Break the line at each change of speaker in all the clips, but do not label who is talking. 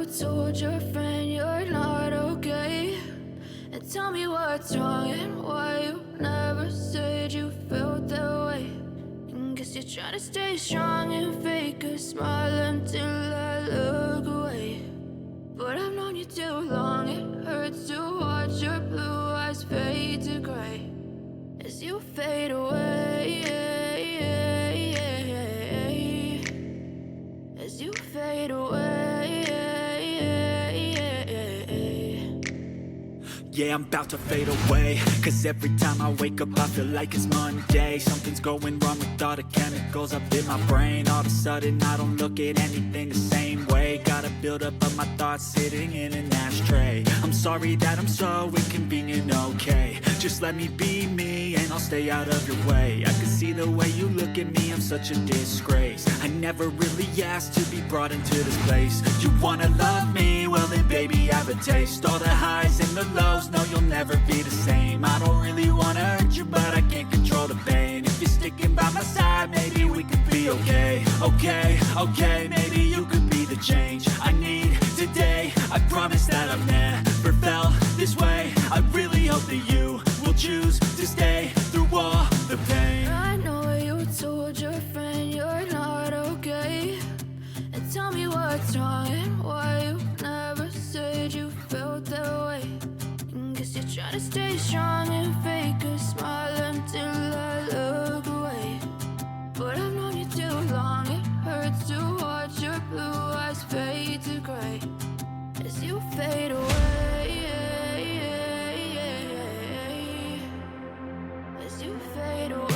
told your friend you're not okay? And tell me what's wrong and why you never said you felt that way. And guess you're trying to stay strong and fake a smile until I look away. But I've known you too long, it hurts to watch your blue eyes fade to gray as you fade away, as you fade away.
Yeah, I'm about to fade away, cause every time I wake up I feel like it's Monday. Something's going wrong with all the chemicals up in my brain. All of a sudden I don't look at anything the same way. Got a build up of my thoughts sitting in an ashtray. I'm sorry that I'm so inconvenient, okay? Just let me be me and I'll stay out of your way. I can see the way you look at me, I'm such a disgrace. I never really asked to be brought into this place. You wanna love me? Well then baby, have a taste. All the highs and the lows, no, you'll never be the same. I don't really wanna hurt you, but I can't control the pain. If you're sticking by my side, maybe we could be okay. Okay, maybe you could be the change I need today. I promise that I've never felt this way. I really hope that you will choose to stay through all the pain.
I know you told your friend you're not okay. And tell me what's wrong and why you never said you felt that way. And guess you're trying to stay strong and fake a smile until I look away. But I've known you too long, it hurts to watch your blue eyes fade to gray as you fade away, as you fade away.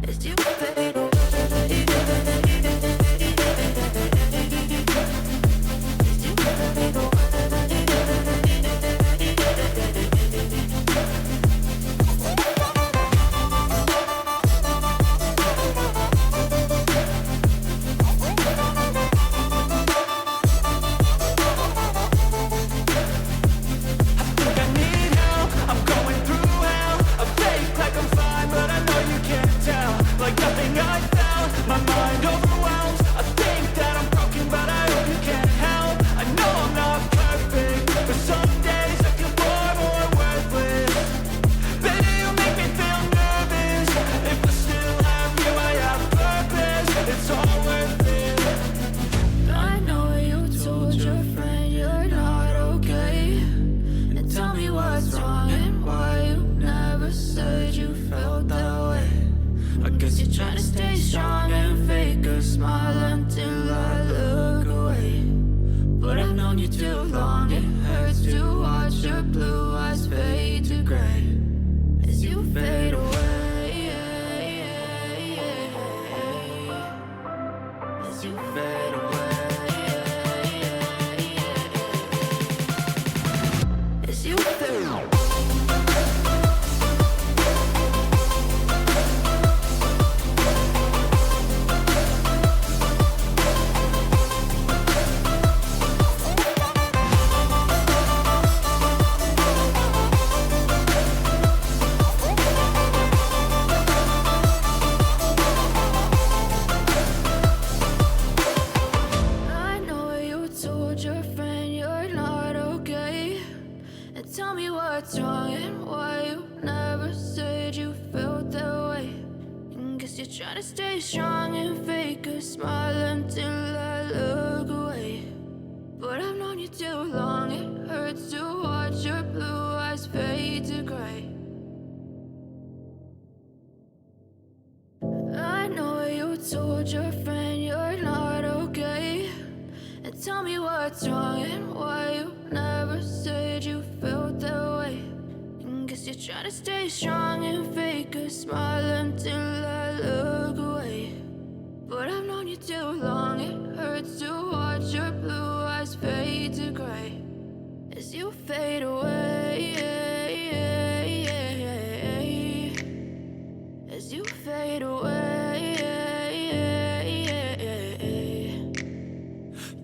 As you fade away.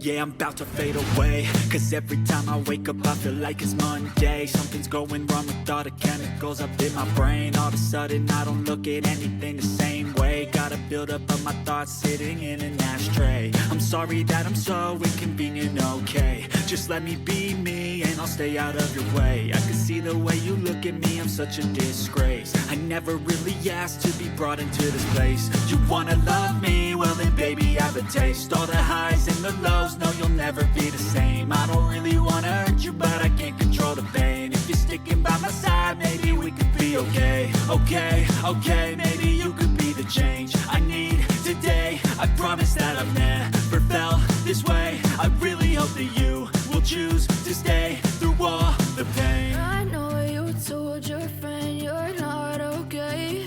Yeah, I'm about to fade away. Cause every time I wake up I feel like it's Monday. Something's going wrong with all the chemicals up in my brain. All of a sudden I don't look at anything the same way. Gotta build up of my thoughts sitting in an ashtray. I'm sorry that I'm so inconvenient, okay. Just let me be me and I'll stay out of your way. I can see the way you look at me, I'm such a disgrace. I never really asked to be brought into this place. You wanna love me? Well then baby, have a taste. All the highs and the lows, no you'll never be the same. I don't really wanna hurt you, but I can't control the pain. If you're sticking by my side, maybe we could be okay. Okay, maybe you could be the change I need today. I promise that I've never felt this way. I really hope that you will choose to stay through all the pain.
I know you told your friend you're not okay,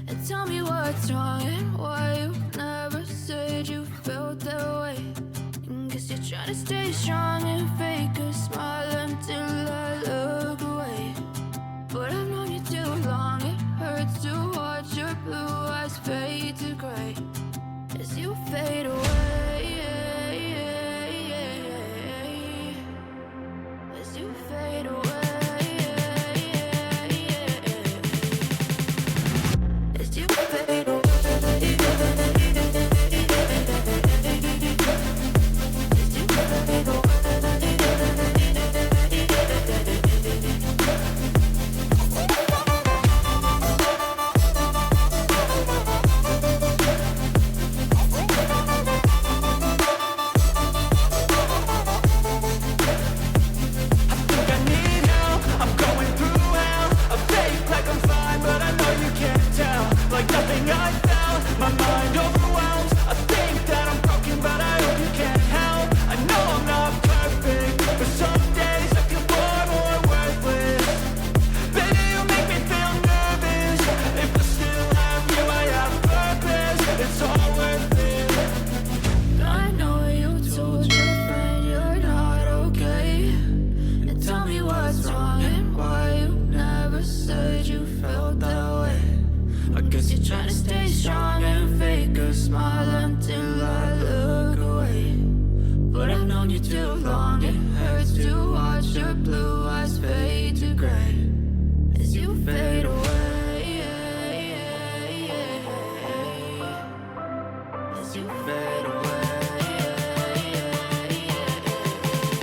and tell me what's wrong and why you never said you felt that way. And guess you're trying to stay strong and fake a smile until I look away. But I've known you too long, it hurts to watch your blue eyes fade to gray as you fade away. As you fade away. As you fade away. Trying to stay strong and fake a smile until I look away. But I've known you too long, it hurts to watch your blue eyes fade to gray as you fade away.